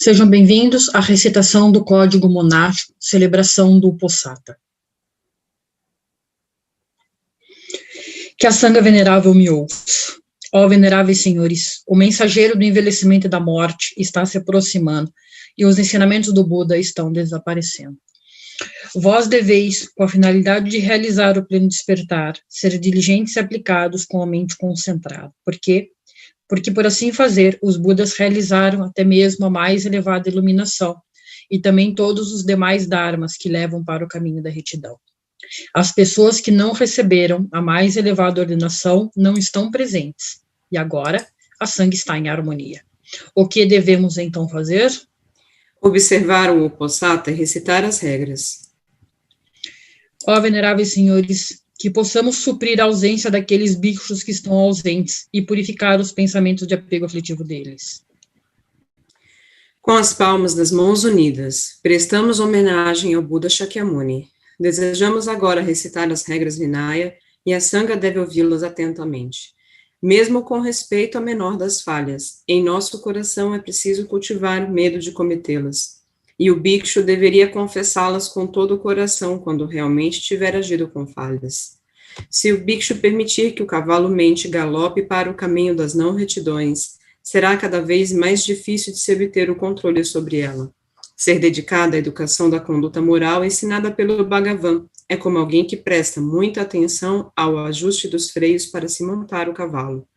Sejam bem-vindos à recitação do Código Monástico, celebração do Uposatha. Que a Sangha Venerável me ouça. Ó veneráveis senhores, o mensageiro do envelhecimento e da morte está se aproximando e os ensinamentos do Buda estão desaparecendo. Vós deveis, com a finalidade de realizar o pleno despertar, ser diligentes e aplicados com a mente concentrada. Por quê? Porque por assim fazer, os Budas realizaram até mesmo a mais elevada iluminação e também todos os demais dharmas que levam para o caminho da retidão. As pessoas que não receberam a mais elevada ordenação não estão presentes, e agora a Sangha está em harmonia. O que devemos então fazer? Observar o Uposatha e recitar as regras. Ó veneráveis senhores, que possamos suprir a ausência daqueles bhikshus que estão ausentes e purificar os pensamentos de apego aflitivo deles. Com as palmas das mãos unidas, prestamos homenagem ao Buda Shakyamuni. Desejamos agora recitar as regras Vinaya e a Sangha deve ouvi-las atentamente. Mesmo com respeito à menor das falhas, em nosso coração é preciso cultivar medo de cometê-las. E o bhikshu deveria confessá-las com todo o coração quando realmente tiver agido com falhas. Se o bhikshu permitir que o cavalo mente galope para o caminho das não retidões, será cada vez mais difícil de se obter o controle sobre ela. Ser dedicado à educação da conduta moral ensinada pelo Bhagavan é como alguém que presta muita atenção ao ajuste dos freios para se montar o cavalo.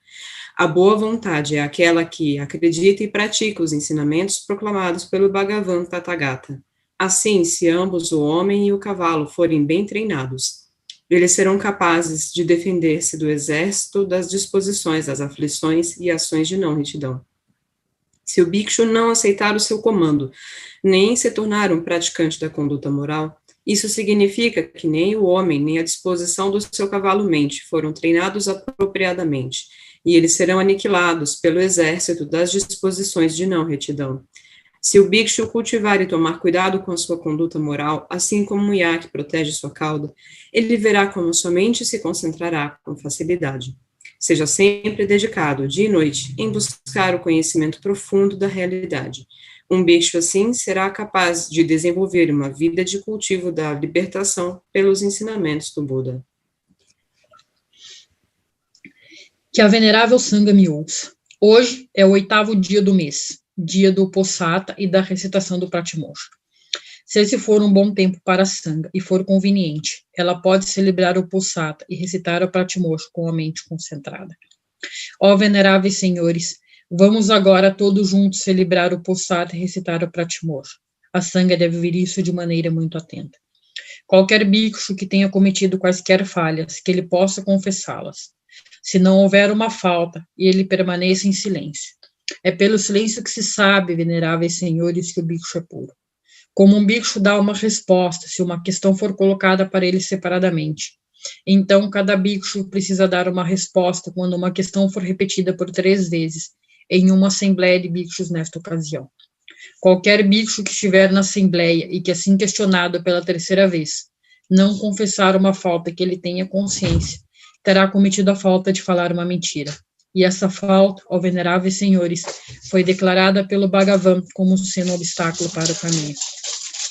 A boa vontade é aquela que acredita e pratica os ensinamentos proclamados pelo Bhagavan Tathagata. Assim, se ambos, o homem e o cavalo, forem bem treinados, eles serão capazes de defender-se do exército das disposições, das aflições e ações de não retidão. Se o bhikshu não aceitar o seu comando, nem se tornar um praticante da conduta moral, isso significa que nem o homem, nem a disposição do seu cavalo-mente foram treinados apropriadamente, e eles serão aniquilados pelo exército das disposições de não retidão. Se o bhikshu cultivar e tomar cuidado com a sua conduta moral, assim como um iaque protege sua cauda, ele verá como sua mente se concentrará com facilidade. Seja sempre dedicado, dia e noite, em buscar o conhecimento profundo da realidade. Um bhikshu assim será capaz de desenvolver uma vida de cultivo da libertação pelos ensinamentos do Buda. Que a venerável Sangha me ouça. Hoje é o 8º dia do mês, dia do Uposatha e da recitação do Pratimoksha. Se esse for um bom tempo para a Sangha e for conveniente, ela pode celebrar o Uposatha e recitar o Pratimoksha com a mente concentrada. Ó veneráveis senhores, vamos agora todos juntos celebrar o Uposatha e recitar o Pratimoksha. A Sangha deve ouvir isso de maneira muito atenta. Qualquer bhikshu que tenha cometido quaisquer falhas, que ele possa confessá-las. Se não houver uma falta, e ele permaneça em silêncio. É pelo silêncio que se sabe, veneráveis senhores, que o bhikshu é puro. Como um bhikshu dá uma resposta, se uma questão for colocada para ele separadamente. Então, cada bhikshu precisa dar uma resposta quando uma questão for repetida por 3 vezes, em uma assembleia de bhikshus nesta ocasião. Qualquer bhikshu que estiver na assembleia e que, assim questionado pela 3ª vez, não confessar uma falta que ele tenha consciência, terá cometido a falta de falar uma mentira. E essa falta, ó veneráveis senhores, foi declarada pelo Bhagavan como sendo um obstáculo para o caminho.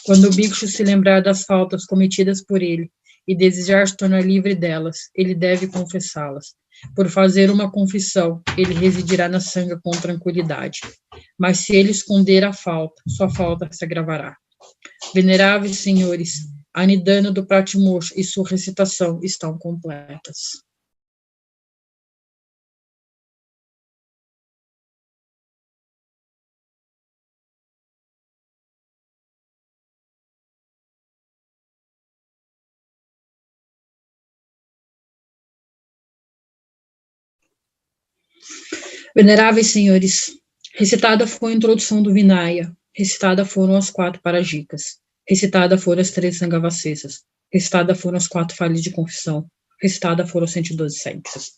Quando o bhikshu se lembrar das faltas cometidas por ele e desejar se tornar livre delas, ele deve confessá-las. Por fazer uma confissão, ele residirá na Sangha com tranquilidade. Mas se ele esconder a falta, sua falta se agravará. Veneráveis senhores, a nidana do Pratimoksha e sua recitação estão completas. Veneráveis senhores, recitada foi a introdução do Vinaya, recitada foram as 4 Parajikas, recitada foram as 3 Sanghavasesas, recitada foram as 4 falhas de confissão, recitada foram as 112 Samhitas.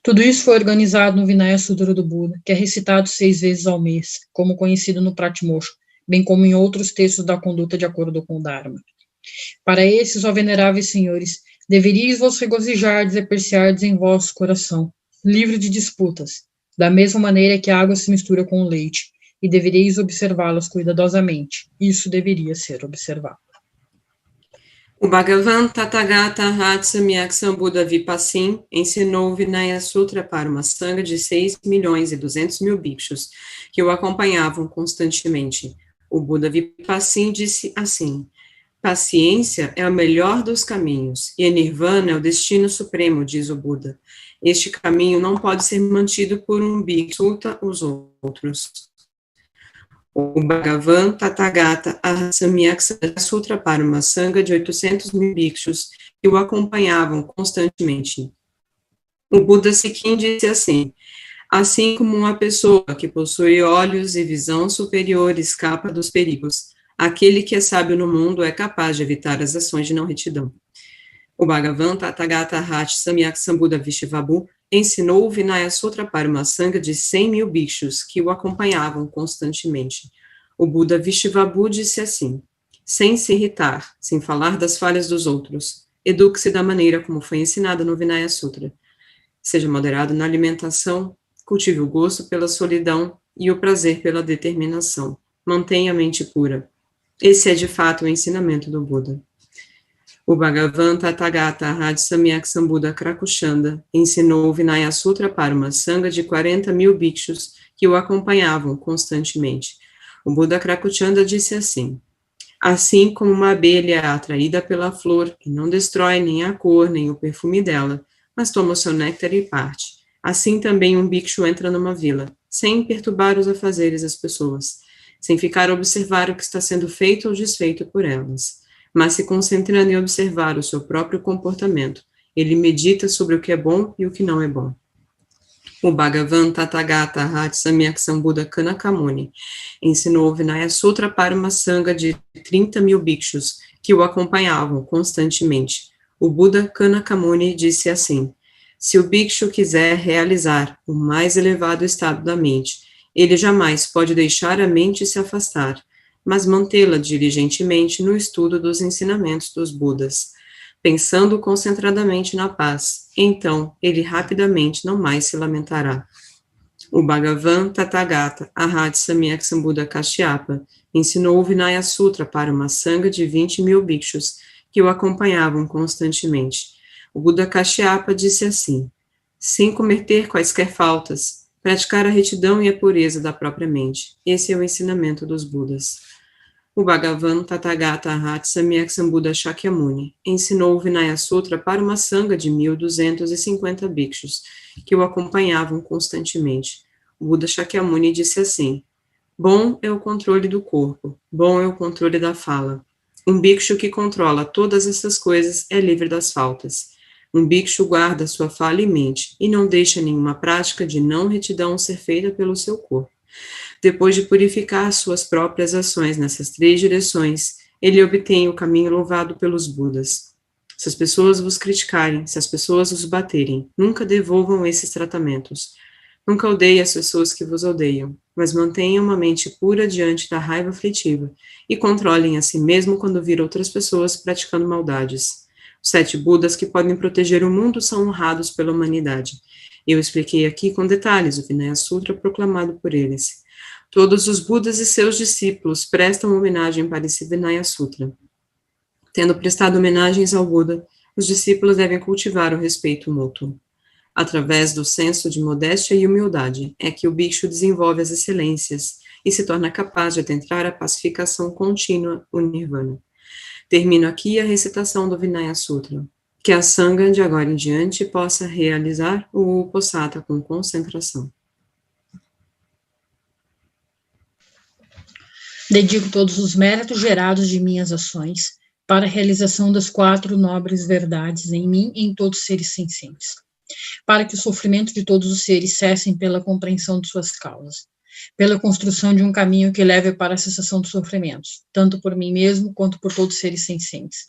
Tudo isso foi organizado no Vinaya Sudra do Buda, que é recitado 6 vezes ao mês, como conhecido no Pratimoksha, bem como em outros textos da conduta de acordo com o Dharma. Para esses, ó veneráveis senhores, deveríeis vos regozijardes e apreciardes em vosso coração, livre de disputas, da mesma maneira que a água se mistura com o leite, e devereis observá-las cuidadosamente. Isso deveria ser observado. O Bhagavan Tathagata Hatsamyak Sambuddha Vipassin ensinou o Vinaya Sutra para uma sangha de 6.200.000 bhikshus que o acompanhavam constantemente. O Buda Vipassin disse assim: paciência é o melhor dos caminhos, e a Nirvana é o destino supremo, diz o Buda. Este caminho não pode ser mantido por um bhiksu os outros. O Bhagavan Tathagata Samyak Sutra para uma sangha de 800.000 bhikshus que o acompanhavam constantemente. O Buda Sikhin disse assim como uma pessoa que possui olhos e visão superior escapa dos perigos, aquele que é sábio no mundo é capaz de evitar as ações de não retidão. O Bhagavan Tathagata Samyak Sambuddha Vishvabu ensinou o Vinaya Sutra para uma sangha de 100.000 bhikshus que o acompanhavam constantemente. O Buda Vishvabu disse assim: sem se irritar, sem falar das falhas dos outros, eduque-se da maneira como foi ensinada no Vinaya Sutra. Seja moderado na alimentação, cultive o gosto pela solidão e o prazer pela determinação. Mantenha a mente pura. Esse é de fato o ensinamento do Buda. O Bhagavan Tathagata Samyak Sambuddha Krakuchanda ensinou o Vinaya Sutra para uma sangha de 40.000 bhikshus que o acompanhavam constantemente. O Buda Krakuchanda disse assim como uma abelha é atraída pela flor e não destrói nem a cor nem o perfume dela, mas toma o seu néctar e parte, assim também um bhikshu entra numa vila, sem perturbar os afazeres das pessoas, sem ficar a observar o que está sendo feito ou desfeito por elas, mas se concentrando em observar o seu próprio comportamento, ele medita sobre o que é bom e o que não é bom. O Bhagavan Tathagata Samyak Sambuddha Kanakamuni ensinou o Vinaya Sutra para uma sangha de 30.000 bhikshus que o acompanhavam constantemente. O Buda Kanakamuni disse assim: se o bhikshu quiser realizar o mais elevado estado da mente, ele jamais pode deixar a mente se afastar, mas mantê-la diligentemente no estudo dos ensinamentos dos Budas, pensando concentradamente na paz, então ele rapidamente não mais se lamentará. O Bhagavan Tathagata Samyak Sambuddha Kashyapa ensinou o Vinaya Sutra para uma sangha de 20.000 bhikshus que o acompanhavam constantemente. O Buda Kashyapa disse assim: sem cometer quaisquer faltas, praticar a retidão e a pureza da própria mente. Esse é o ensinamento dos Budas. O Bhagavan Tathagata Samyak Sambuddha Shakyamuni ensinou o Vinaya Sutra para uma sangha de 1.250 bhikshus que o acompanhavam constantemente. O Buda Shakyamuni disse assim: bom é o controle do corpo, bom é o controle da fala. Um bhikshu que controla todas essas coisas é livre das faltas. Um bhikshu guarda sua fala e mente e não deixa nenhuma prática de não retidão ser feita pelo seu corpo. Depois de purificar suas próprias ações nessas 3 direções, ele obtém o caminho louvado pelos Budas. Se as pessoas vos criticarem, se as pessoas vos baterem, nunca devolvam esses tratamentos. Nunca odeiem as pessoas que vos odeiam, mas mantenham uma mente pura diante da raiva aflitiva e controlem a si mesmo quando vir outras pessoas praticando maldades. Os 7 Budas que podem proteger o mundo são honrados pela humanidade. Eu expliquei aqui com detalhes o Vinaya Sutra proclamado por eles. Todos os Budas e seus discípulos prestam homenagem para esse Vinaya Sutra. Tendo prestado homenagens ao Buda, os discípulos devem cultivar o respeito mútuo. Através do senso de modéstia e humildade é que o bhikshu desenvolve as excelências e se torna capaz de adentrar a pacificação contínua, o Nirvana. Termino aqui a recitação do Vinaya Sutra. Que a sangha de agora em diante possa realizar o Uposatha com concentração. Dedico todos os méritos gerados de minhas ações para a realização das 4 nobres verdades em mim e em todos os seres sencientes, para que o sofrimento de todos os seres cessem pela compreensão de suas causas, pela construção de um caminho que leve para a cessação dos sofrimentos, tanto por mim mesmo quanto por todos os seres sencientes,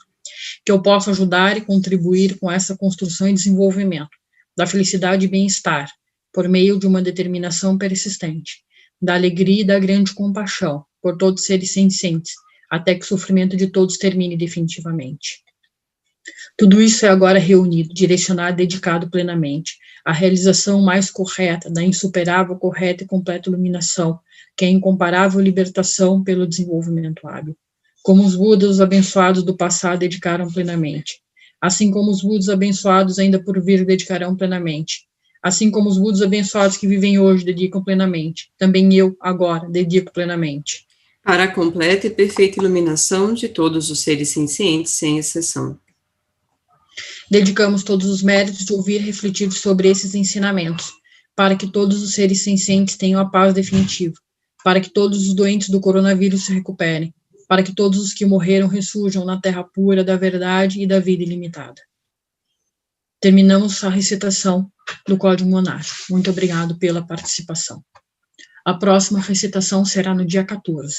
que eu possa ajudar e contribuir com essa construção e desenvolvimento da felicidade e bem-estar, por meio de uma determinação persistente, da alegria e da grande compaixão por todos os seres sencientes, até que o sofrimento de todos termine definitivamente. Tudo isso é agora reunido, direcionado e dedicado plenamente à realização mais correta da insuperável, correta e completa iluminação, que é a incomparável libertação pelo desenvolvimento hábil. Como os Budas abençoados do passado dedicaram plenamente, assim como os Budas abençoados ainda por vir dedicarão plenamente, assim como os Budas abençoados que vivem hoje dedicam plenamente, também eu, agora, dedico plenamente. Para a completa e perfeita iluminação de todos os seres sencientes, sem exceção. Dedicamos todos os méritos de ouvir e refletir sobre esses ensinamentos, para que todos os seres sencientes tenham a paz definitiva, para que todos os doentes do coronavírus se recuperem, para que todos os que morreram ressurjam na terra pura da verdade e da vida ilimitada. Terminamos a recitação do Código Monárquico. Muito obrigado pela participação. A próxima recitação será no dia 14.